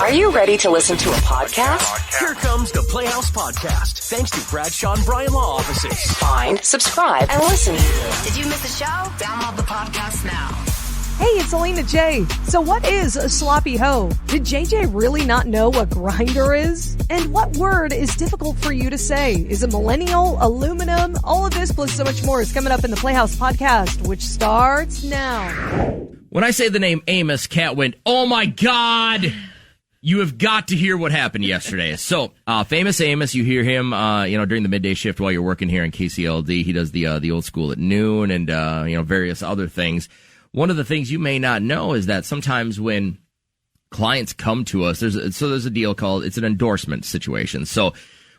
Are you ready to listen to a podcast? Here comes the Playhouse Podcast, thanks to Bradshaw and Bryan Law Offices. Find, subscribe, and listen. Did you miss a show? Download the podcast now. Hey, it's Alina J. So what is a sloppy hoe? Did JJ really not know what grinder is? And what word is difficult for you to say? Is it millennial, aluminum? All of this plus so much more is coming up in the Playhouse Podcast, which starts now. When I say the name Amos, Kat went, "Oh my God!" You have got to hear what happened yesterday. So, famous Amos, you hear him, during the midday shift while you're working here in KCLD. He does the old school at noon and, various other things. One of the things you may not know is that sometimes when clients come to us, there's a deal called, it's an endorsement situation. So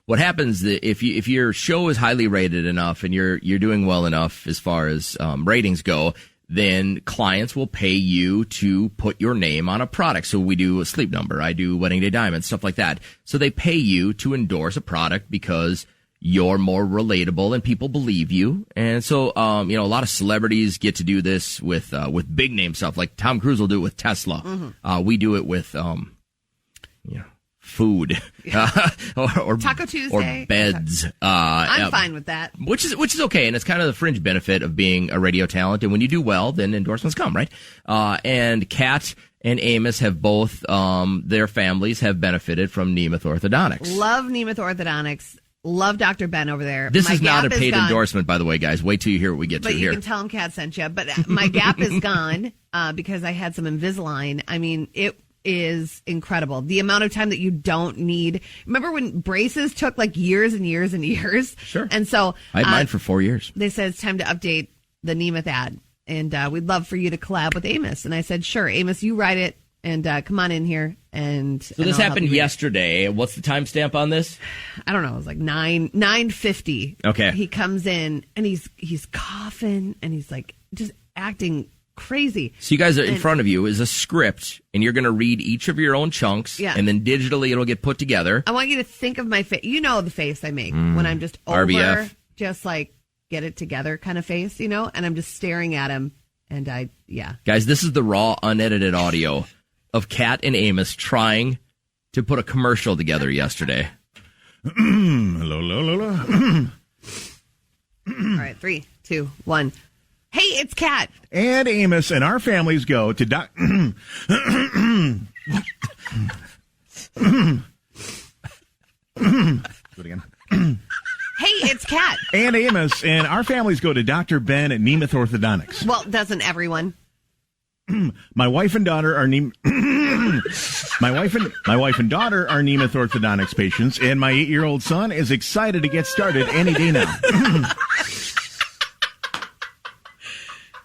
what happens if your show is highly rated enough and you're doing well enough as far as ratings go, then clients will pay you to put your name on a product. So we do a Sleep Number, I do Wedding Day Diamonds, stuff like that. So they pay you to endorse a product because you're more relatable and people believe you. And so, a lot of celebrities get to do this with big name stuff. Like Tom Cruise will do it with Tesla. Mm-hmm. We do it with, food, or Taco Tuesday, or beds. I'm fine with that. Which is okay. And it's kind of the fringe benefit of being a radio talent. And when you do well, then endorsements come, right? And Kat and Amos have both, their families have benefited from Nemeth Orthodontics. Love Nemeth Orthodontics. Love Dr. Ben over there. This is not a paid endorsement, by the way, guys. Wait till you hear what we get to here. But you can tell him Kat sent you. But my gap is gone because I had some Invisalign. I mean, it is incredible. The amount of time that you don't need. Remember when braces took like years and years and years? Sure. And so I had mine for 4 years. They said it's time to update the Nemeth ad. And we'd love for you to collab with Amos. And I said, sure, Amos, you write it. And come on in here. So this happened yesterday. What's the timestamp on this? I don't know. It was like 9:50. Okay. He comes in and he's coughing and he's like just acting crazy. So you guys are in front of you is a script, and you're going to read each of your own chunks, and then digitally it'll get put together. I want you to think of my face. You know the face I make when I'm just over, RBF. just like get it together kind of face, and I'm just staring at him. And Guys, this is the raw, unedited audio of Kat and Amos trying to put a commercial together yesterday. Hello. All right, 3, 2, 1. Hey, it's Kat. And Amos and our families go to Do it again. Hey, it's Kat. And Amos and our families go to Dr. Ben at Nemeth Orthodontics. Well, doesn't everyone? My wife and daughter are my wife and daughter are Nemeth Orthodontics patients, and my 8-year-old son is excited to get started any day now.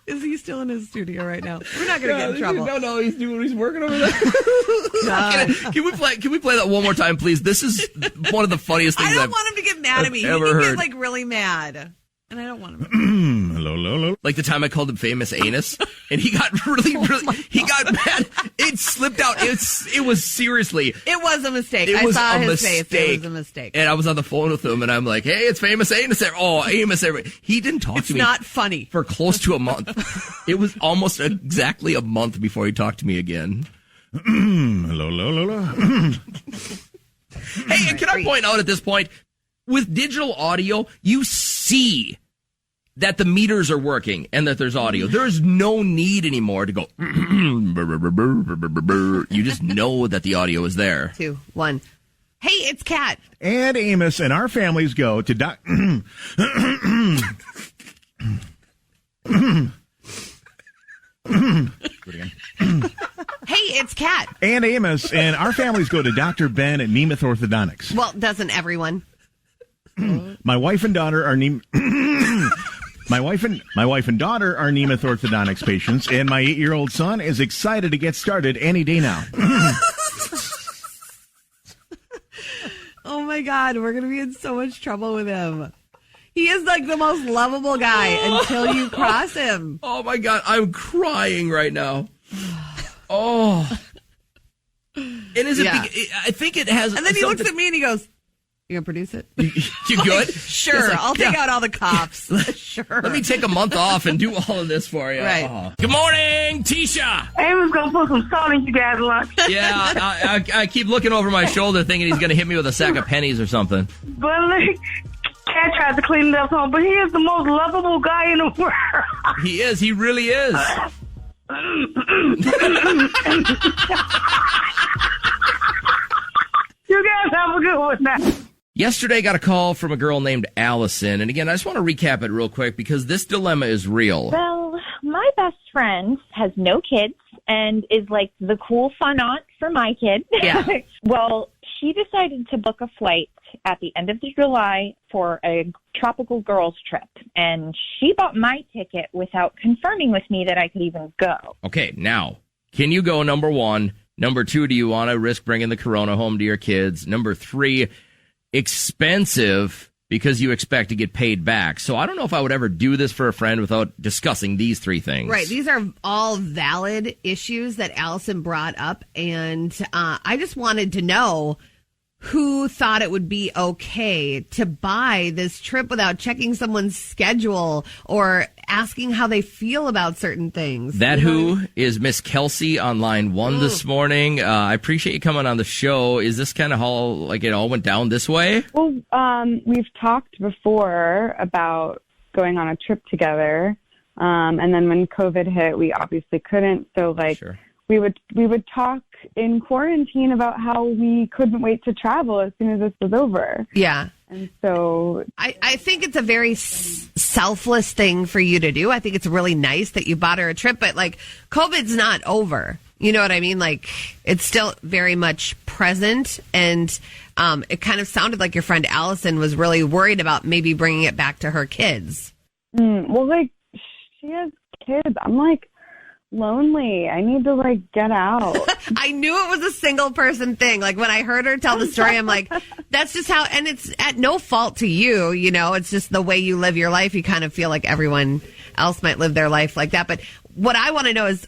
Is he still in his studio right now? We're not going to get in trouble. No, he's working over there. Can we play that one more time, please? This is one of the funniest things I don't want him to get mad at me. He can get really mad. And I don't want him. Hello. Like the time I called him famous anus, and he got really, he got mad. It slipped out. It was seriously. It was a mistake. I saw his face. It was a mistake. And I was on the phone with him, and I'm like, "Hey, it's famous anus." Oh, Amos. He didn't talk to me. It's not funny. For close to a month. It was almost exactly a month before he talked to me again. Hello. Hey, and can I point out at this point, with digital audio, you see that the meters are working and that there's audio. There's no need anymore to go. You just know that the audio is there. 2, 1. Hey, it's Kat. And Amos and our families go to Do it again. Hey, it's Kat. And Amos and our families go to Dr. Ben at Nemeth Orthodontics. Well, doesn't everyone? My wife and daughter are My wife and daughter are Nemeth Orthodontics patients, and my 8-year-old son is excited to get started any day now. Oh my God, we're going to be in so much trouble with him. He is like the most lovable guy until you cross him. Oh my God, I'm crying right now. Oh. And is it? I think it has. And then he looks at me and he goes, You gonna produce it? You good? Sure. Yes, I'll take out all the cops. Sure. Let me take a month off and do all of this for you. Right. Oh. Good morning, Tisha. Amos gonna put some salt in you guys' lunch. Yeah, I keep looking over my shoulder thinking he's going to hit me with a sack of pennies or something. But look, Cat tried to clean it up home, but he is the most lovable guy in the world. He is. He really is. You guys have a good one now. Yesterday, got a call from a girl named Allison. And again, I just want to recap it real quick because this dilemma is real. Well, my best friend has no kids and is like the cool fun aunt for my kid. Yeah. Well, she decided to book a flight at the end of July for a tropical girls trip. And she bought my ticket without confirming with me that I could even go. Okay, now, can you go, number one? Number two, do you want to risk bringing the corona home to your kids? Number three, expensive because you expect to get paid back. So I don't know if I would ever do this for a friend without discussing these three things. Right. These are all valid issues that Allison brought up. And I just wanted to know who thought it would be okay to buy this trip without checking someone's schedule or asking how they feel about certain things. That who is Miss Kelsey on line one this morning. I appreciate you coming on the show. Is this kind of how like it all went down this way? Well, we've talked before about going on a trip together. And then when COVID hit, we obviously couldn't. So Sure. we would talk in quarantine about how we couldn't wait to travel as soon as this was over. Yeah. And so I think it's a very selfless thing for you to do. I think it's really nice that you bought her a trip, but like COVID's not over. You know what I mean? Like it's still very much present. And it kind of sounded like your friend Allison was really worried about maybe bringing it back to her kids. well, like she has kids. I'm like lonely. I need to like get out. I knew it was a single person thing. Like when I heard her tell the story, I'm like, that's just how, and it's at no fault to you, you know, it's just the way you live your life. You kind of feel like everyone else might live their life like that. But what I want to know is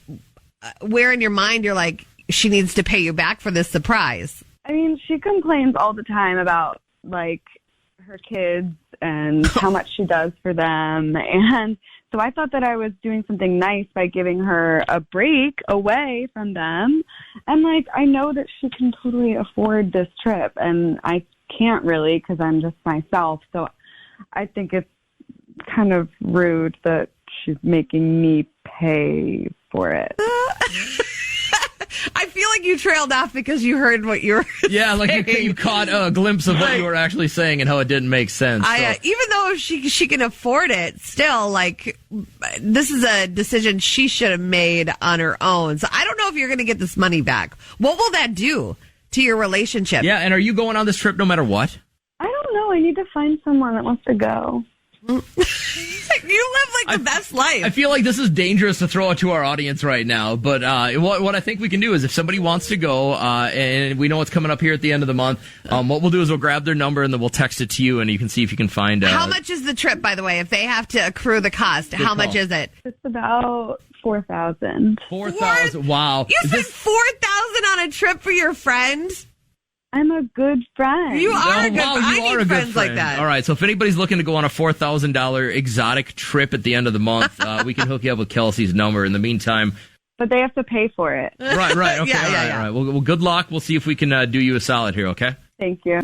where in your mind you're like, she needs to pay you back for this surprise. I mean, she complains all the time about like her kids and how much she does for them. And so I thought that I was doing something nice by giving her a break away from them. And like, I know that she can totally afford this trip and I can't really because I'm just myself. So I think it's kind of rude that she's making me pay for it. I feel like you trailed off because you heard what you were Yeah, like you caught a glimpse of what you were actually saying and how it didn't make sense. Even though she can afford it, still, like, this is a decision she should have made on her own. So I don't know if you're going to get this money back. What will that do to your relationship? Yeah, and are you going on this trip no matter what? I don't know. I need to find someone that wants to go. You live like the best life. I feel like this is dangerous to throw it to our audience right now, but what I think we can do is if somebody wants to go, and we know what's coming up here at the end of the month, what we'll do is we'll grab their number and then we'll text it to you, and you can see if you can find How much is the trip, by the way, if they have to accrue the cost? How much is it? It's about $4,000. 4,000. Wow. You spent $4,000 on a trip for your friend? I'm a good friend. You are a good wow, friend. you I are need a good friends like friend. that. All right, so if anybody's looking to go on a $4,000 exotic trip at the end of the month, we can hook you up with Kelsey's number. In the meantime, but they have to pay for it. Right. Okay. Yeah. All right. Well, good luck. We'll see if we can do you a solid here. Okay. Thank you.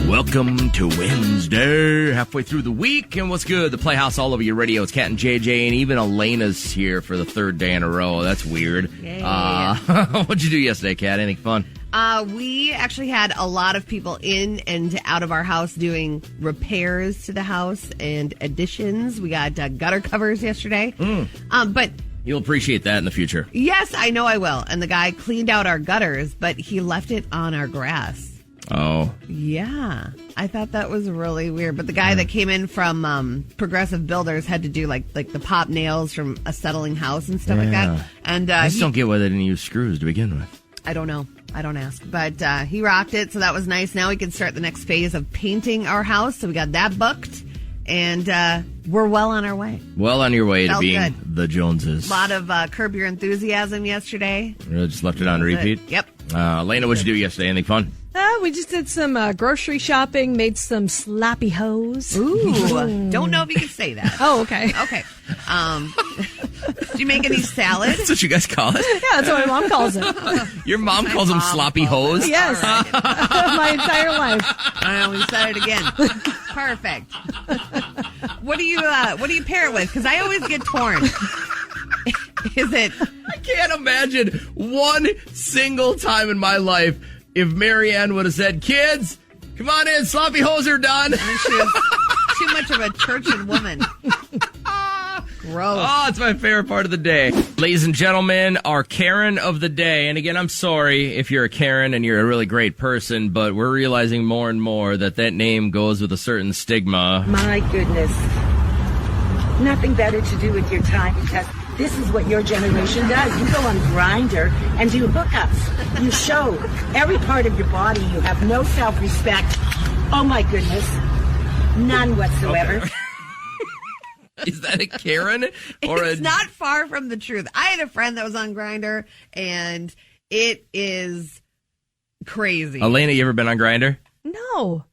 Welcome to Wednesday, halfway through the week, and what's good? The Playhouse all over your radio. It's Kat and JJ, and even Elena's here for the third day in a row. That's weird. What'd you do yesterday, Kat? Anything fun? We actually had a lot of people in and out of our house doing repairs to the house and additions. We got gutter covers yesterday. But you'll appreciate that in the future. Yes, I know I will. And the guy cleaned out our gutters, but he left it on our grass. Oh. Yeah. I thought that was really weird. But the guy that came in from Progressive Builders had to do like the pop nails from a settling house and stuff like that. And I just don't get why they didn't use screws to begin with. I don't know. I don't ask. But he rocked it, so that was nice. Now we can start the next phase of painting our house. So we got that booked, and we're well on our way. Well on your way to being good. the Joneses. A lot of Curb Your Enthusiasm yesterday. Really just left it on repeat? Yep. Elena, what'd you do yesterday? Anything fun? We just did some grocery shopping, made some sloppy hoes. Ooh, don't know if you can say that. Oh, okay. Okay. Did you make any salad? That's what you guys call it? Yeah, that's what my mom calls it. Your mom calls them sloppy hoes? Yes. My entire life. I know, we said it again. Perfect. What do you pair it with? Because I always get torn. Is it? I can't imagine one single time in my life if Marianne would have said, "Kids, come on in, sloppy hoes are done." She was too much of a churchin' woman. Gross. Oh, it's my favorite part of the day. Ladies and gentlemen, our Karen of the day. And again, I'm sorry if you're a Karen and you're a really great person, but we're realizing more and more that name goes with a certain stigma. My goodness. Nothing better to do with your time because this is what your generation does. You go on Grindr and do hookups. You show every part of your body. You have no self-respect. Oh, my goodness. None whatsoever. Okay. Is that a Karen? Or it's not far from the truth. I had a friend that was on Grindr, and it is crazy. Elena, you ever been on Grindr? No.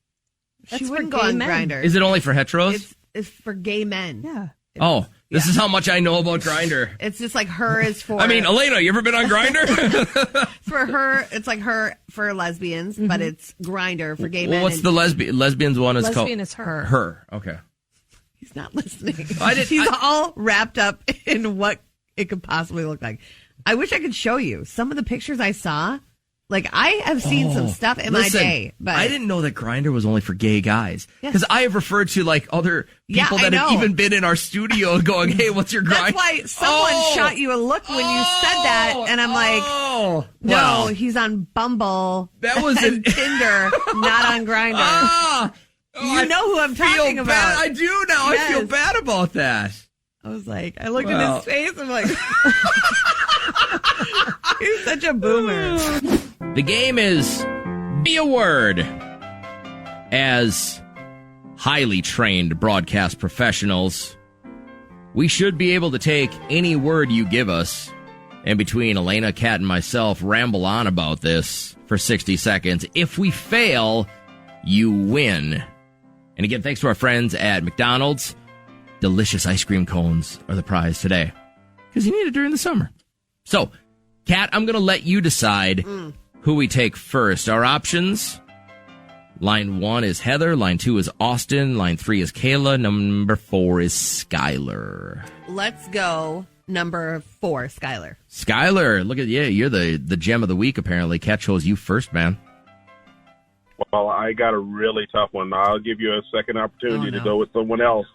She wouldn't go on Grindr. Is it only for heteros? It's for gay men. Yeah. This is how much I know about Grindr. It's just like her is for... I mean, Elena, you ever been on Grindr? For her, it's like her for lesbians, but it's Grindr for gay men. Well, what's the lesbians one is called? Lesbian is her. Her, okay. He's not listening. He's all wrapped up in what it could possibly look like. I wish I could show you some of the pictures I saw. Like, I have seen some stuff in my day. But I didn't know that Grindr was only for gay guys. Because I have referred to, like, other people that have even been in our studio going, hey, what's your Grindr? That's why someone shot you a look when you said that. And I'm like, no, he's on Bumble. That was and Tinder, not on Grindr. You know who I'm talking about. I do now. Yes. I feel bad about that. I was like, I looked in his face. I'm like, he's such a boomer. The game is Be a Word. As highly trained broadcast professionals, we should be able to take any word you give us, and between Elena, Kat, and myself, ramble on about this for 60 seconds. If we fail, you win. And again, thanks to our friends at McDonald's. Delicious ice cream cones are the prize today, because you need it during the summer. So, Kat, I'm going to let you decide who we take first. Our options: line 1 is Heather, line 2 is Austin, line 3 is Kayla, number 4 is Skylar. Let's go number 4, Skylar. Skylar, look at you. You're the gem of the week, apparently. Kat chose you first, man. Well, I got a really tough one. I'll give you a second opportunity to go with someone else.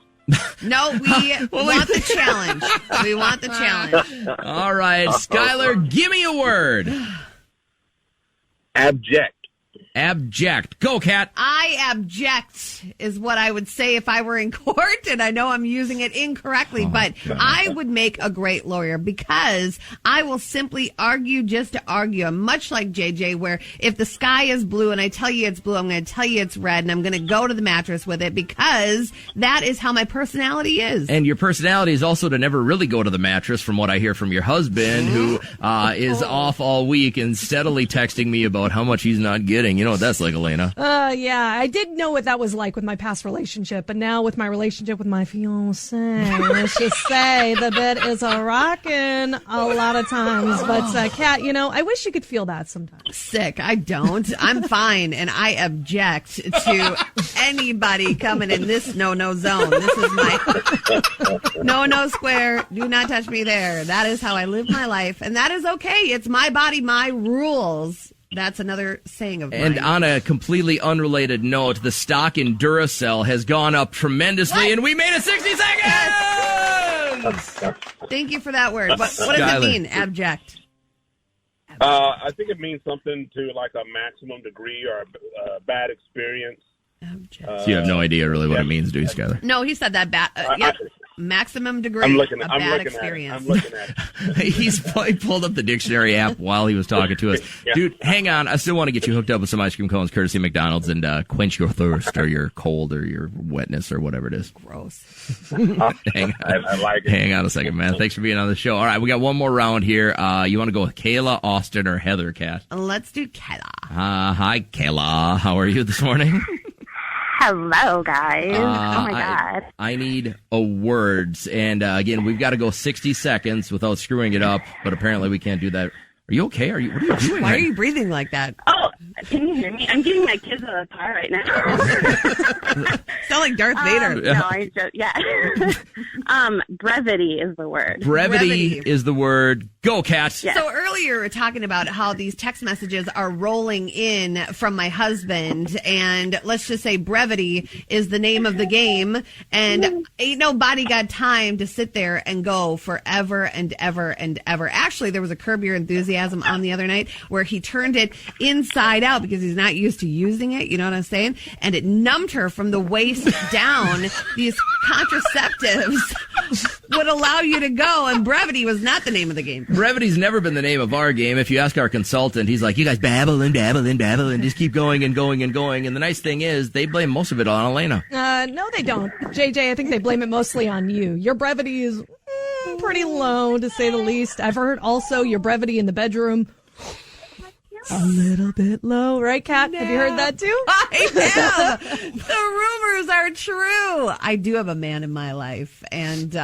No, we want the challenge. We want the challenge. All right, Skylar, give me a word. Abject. Abject. Go, Kat. I abject is what I would say if I were in court, and I know I'm using it incorrectly, but I would make a great lawyer because I will simply argue just to argue. I'm much like JJ, where if the sky is blue and I tell you it's blue, I'm going to tell you it's red, and I'm going to go to the mattress with it because that is how my personality is. And your personality is also to never really go to the mattress, from what I hear from your husband, who is off all week and steadily texting me about how much he's not getting. You know what that's like, Elena? Yeah, I did know what that was like with my past relationship, but now with my relationship with my fiance, let's just say the bed is a rockin' a lot of times. But Kat, I wish you could feel that sometimes. Sick. I don't. I'm fine, and I object to anybody coming in this no-no zone. This is my no-no square. Do not touch me there. That is how I live my life, and that is okay. It's my body, my rules. That's another saying of mine. And on a completely unrelated note, the stock in Duracell has gone up tremendously, and we made it 60 seconds! Thank you for that word. What does it mean, abject? I think it means something to like a maximum degree or a bad experience. So you have no idea really what it means, do you, Skyler? No, he said that maximum degree of bad experience. I'm looking at it. He pulled up the dictionary app while he was talking to us. Yeah. Dude, hang on. I still want to get you hooked up with some ice cream cones courtesy of McDonald's and quench your thirst or your cold or your wetness or whatever it is. Gross. I like it. Hang on a second, man. Thanks for being on the show. All right, we got one more round here. You want to go with Kayla, Austin, or Heather, Kat? Let's do Kayla. Hi, Kayla. How are you this morning? Hello, guys. Oh, my God. I need words. And again, we've got to go 60 seconds without screwing it up, but apparently we can't do that. Are you okay? What are you doing? Why are you breathing like that? Oh, can you hear me? I'm getting my kids out of the car right now. Sound like Darth Vader. No, I just, yeah. Brevity is the word. Brevity is the word. Go, Kat. Yes. So earlier we were talking about how these text messages are rolling in from my husband, and let's just say brevity is the name of the game, and ain't nobody got time to sit there and go forever and ever and ever. Actually, there was a Curb Your Enthusiasm on the other night where he turned it inside out because he's not used to using it, you know what I'm saying? And it numbed her from the waist down. These contraceptives would allow you to go, and brevity was not the name of the game. Brevity's never been the name of our game. If you ask our consultant, he's like, you guys babble and babble and babble and just keep going and going and going. And the nice thing is they blame most of it on Elena. No, they don't. JJ, I think they blame it mostly on you. Your brevity is pretty low, to say the least. I've heard also your brevity in the bedroom a little bit low, right, Kat? Have you heard that too? I have. The rumors are true. I do have a man in my life, and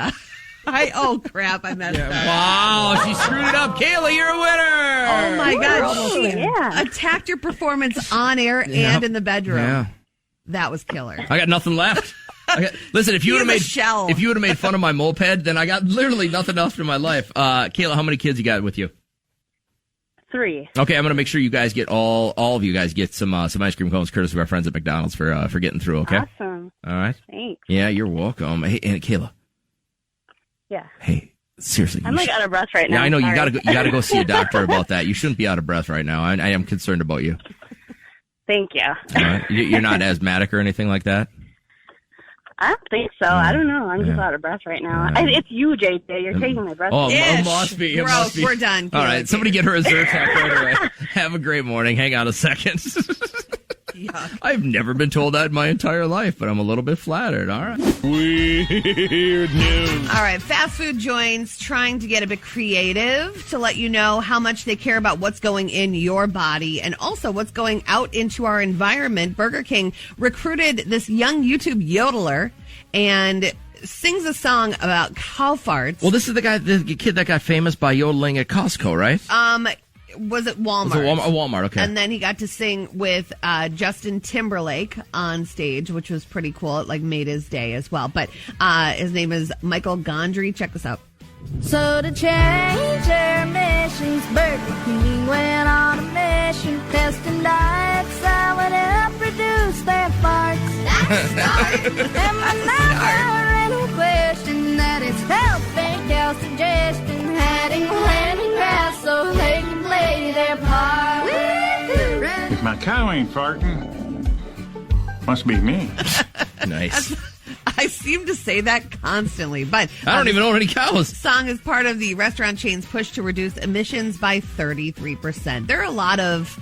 oh crap, I messed up. Wow, she screwed it up. Kayla, you're a winner. Oh my God, she Yeah. attacked your performance on air and in the bedroom. Yeah. That was killer. I got nothing left. Listen, if you would have made fun of my moped, then I got literally nothing else in my life. Kayla, how many kids you got with you? 3. Okay, I'm going to make sure you guys get all of you guys get some ice cream cones courtesy of our friends at McDonald's for getting through, okay? Awesome. All right. Thanks. Yeah, you're welcome. Hey, and Kayla. Yeah. Hey, seriously. I'm out of breath right now. Yeah, I know. Sorry. You got to go see a doctor about that. You shouldn't be out of breath right now. I am concerned about you. Thank you. All right. You're not asthmatic or anything like that? I don't think so. I don't know. I'm just out of breath right now. It's you, JJ. You're taking my breath. Oh, it must be. It Gross. must be. We're done. All right. Somebody get her a Zyrtec right away. Have a great morning. Hang on a second. I've never been told that in my entire life, but I'm a little bit flattered. All right. Weird news. All right, fast food joints trying to get a bit creative to let you know how much they care about what's going in your body and also what's going out into our environment. Burger King recruited this young YouTube yodeler and sings a song about cow farts. Well, this is the kid that got famous by yodeling at Costco, right? Was it Walmart? It was Walmart, okay. And then he got to sing with Justin Timberlake on stage, which was pretty cool. It made his day as well. But his name is Michael Gondry. Check this out. So to change their emissions, Burger King went on a mission, testing diets that would help reduce their farts. That's and my never any question that it's healthy, gal suggestion, adding lemongrass so they can play their part. If my cow ain't farting, must be me. Nice. I seem to say that constantly, but I don't even own any cows. Song is part of the restaurant chain's push to reduce emissions by 33%. There are a lot of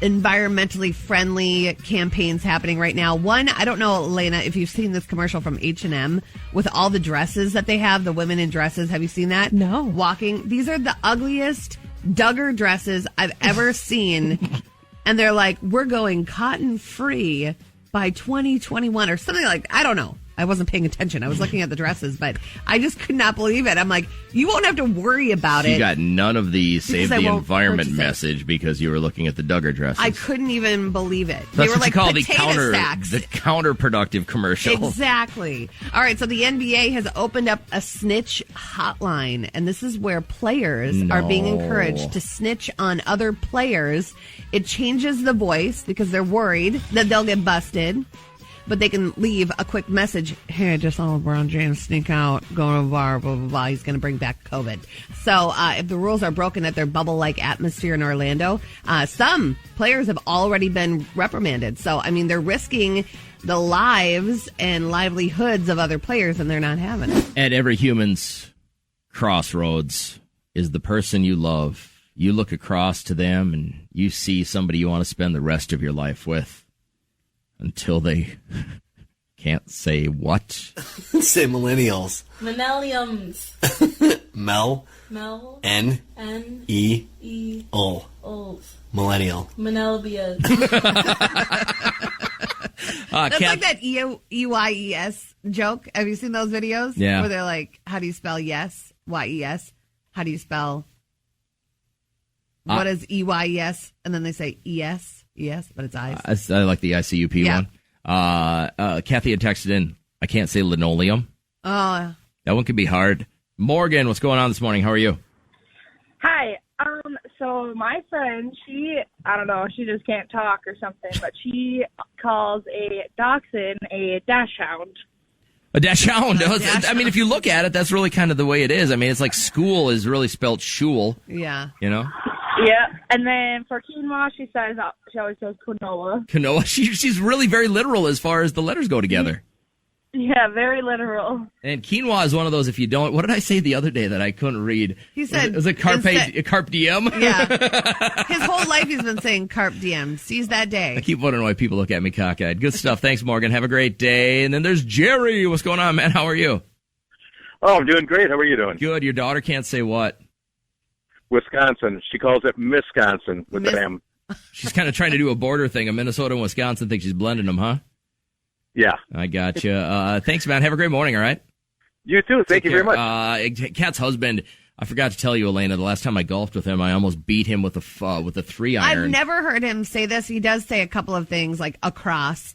environmentally friendly campaigns happening right now. One, I don't know, Elena, if you've seen this commercial from H&M with all the dresses that they have, the women in dresses. Have you seen that? No. Walking. These are the ugliest Duggar dresses I've ever seen. And they're like, we're going cotton free by 2021 or something like that. I don't know. I wasn't paying attention. I was looking at the dresses, but I just could not believe it. I'm like, you won't have to worry about it. You got none of the Save Because I the won't Environment purchase it. message because you were looking at the Duggar dresses. I couldn't even believe it. That's They were what like you call the potato sacks. counterproductive commercial. Exactly. All right, so the NBA has opened up a snitch hotline, and this is where players are being encouraged to snitch on other players. It changes the voice because they're worried that they'll get busted. but they can leave a quick message. Hey, I just saw LeBron James sneak out, go to a bar, blah, blah, blah. He's going to bring back COVID. So if the rules are broken at their bubble-like atmosphere in Orlando, some players have already been reprimanded. So, I mean, they're risking the lives and livelihoods of other players, and they're not having it. At every human's crossroads is the person you love. You look across to them and you see somebody you want to spend the rest of your life with until they can't say what? Say millennials. Millenniums. Mel. N. E. O. Millennial. Menelbias. That's like that EYES joke. Have you seen those videos? Yeah. Where they're like, how do you spell yes? Y-E-S. How do you spell... What is EYES? And then they say ES, but it's eyes. I like the ICUP one. Kathy had texted in, I can't say linoleum. Oh. That one could be hard. Morgan, what's going on this morning? How are you? Hi. So my friend, she just can't talk or something, but she calls a dachshund a dash hound. A dash hound. I mean, if you look at it, that's really kind of the way it is. I mean, it's like school is really spelled shul. Yeah. You know? Yeah. And then for quinoa, she always says quinoa. Quinoa. She's really very literal as far as the letters go together. Yeah, very literal. And quinoa is one of those, if you don't, what did I say the other day that I couldn't read? He said... Was it carpe diem? Yeah. His whole life he's been saying carpe diem. Seize that day. I keep wondering why people look at me cockeyed. Good stuff. Thanks, Morgan. Have a great day. And then there's Jerry. What's going on, man? How are you? Oh, I'm doing great. How are you doing? Good. Your daughter can't say what? Wisconsin. She calls it Misconsin with an M. She's kind of trying to do a border thing. A Minnesota and Wisconsin think she's blending them, huh? Yeah. I gotcha. Thanks, man. Have a great morning, all right? You too. Thank you very much. Kat's husband, I forgot to tell you, Elena, the last time I golfed with him, I almost beat him with a 3-iron. I've never heard him say this. He does say a couple of things like across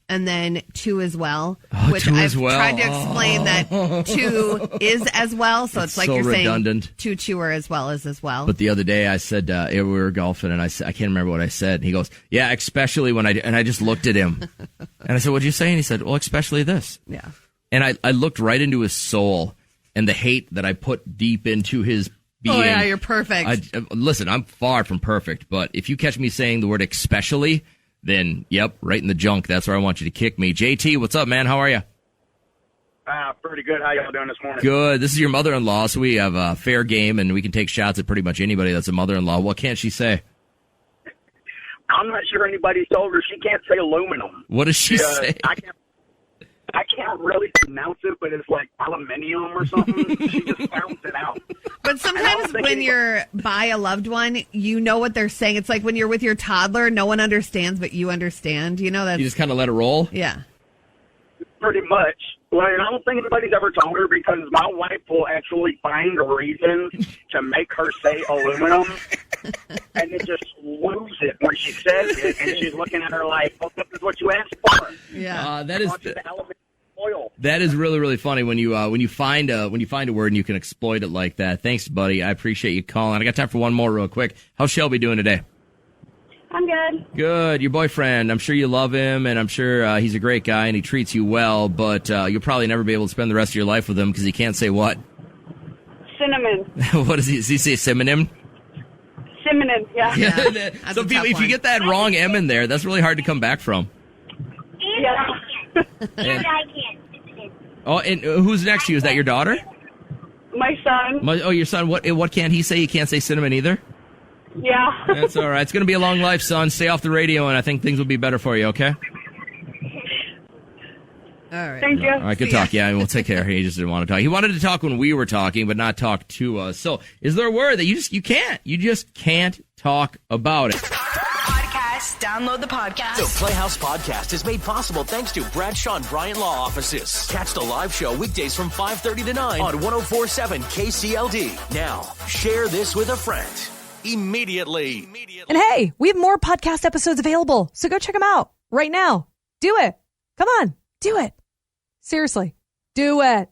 and then two as well, which I've tried to explain that two is as well. So it's like so you're redundant. saying two are as well as well. But the other day I said, we were golfing and I can't remember what I said. And he goes, yeah, especially when and I just looked at him and I said, what'd you say? And he said, well, especially this. Yeah. And I looked right into his soul and the hate that I put deep into his being. Oh yeah, you're perfect. Listen, I'm far from perfect, but if you catch me saying the word especially, then, yep, right in the junk. That's where I want you to kick me. JT, what's up, man? How are you? Pretty good. How y'all doing this morning? Good. This is your mother-in-law, so we have a fair game, and we can take shots at pretty much anybody that's a mother-in-law. What can't she say? I'm not sure anybody's told her she can't say aluminum. What does she say? I can't really pronounce it, but it's like aluminium or something. She just sounds it out. But sometimes when you're by a loved one, you know what they're saying. It's like when you're with your toddler, no one understands, but you understand. You know that you just kind of let it roll. Yeah, pretty much. Well, I don't think anybody's ever told her because my wife will actually find a reason to make her say aluminum, and it just lose it when she says it, and she's looking at her like, "Well, this is what you asked for." Yeah, that is. That is really, really funny when you find a word and you can exploit it like that. Thanks, buddy. I appreciate you calling. I got time for one more real quick. How's Shelby doing today? I'm good. Good. Your boyfriend, I'm sure you love him, and I'm sure he's a great guy and he treats you well, but you'll probably never be able to spend the rest of your life with him because he can't say what? Cinnamon. What does he say, synonym? Cinnamon, yeah. So people, if you get that wrong M in there, that's really hard to come back from. Yeah. And who's next to you? Is that your daughter? My son. Your son. What can't he say? He can't say cinnamon either? Yeah. That's all right. It's going to be a long life, son. Stay off the radio, and I think things will be better for you, okay? All right. Thank you. All right, good talk. Yeah, we'll take care. He just didn't want to talk. He wanted to talk when we were talking, but not talk to us. So is there a word that you just can't talk about it? Podcast. Download the podcast. The Playhouse Podcast is made possible thanks to Bradshaw and Bryant Law Offices. Catch the live show weekdays from 5:30 to 9 on 104.7 KCLD. Now, share this with a friend. Immediately. And hey, we have more podcast episodes available, so go check them out right now. Do it. Come on, do it. Seriously, do it.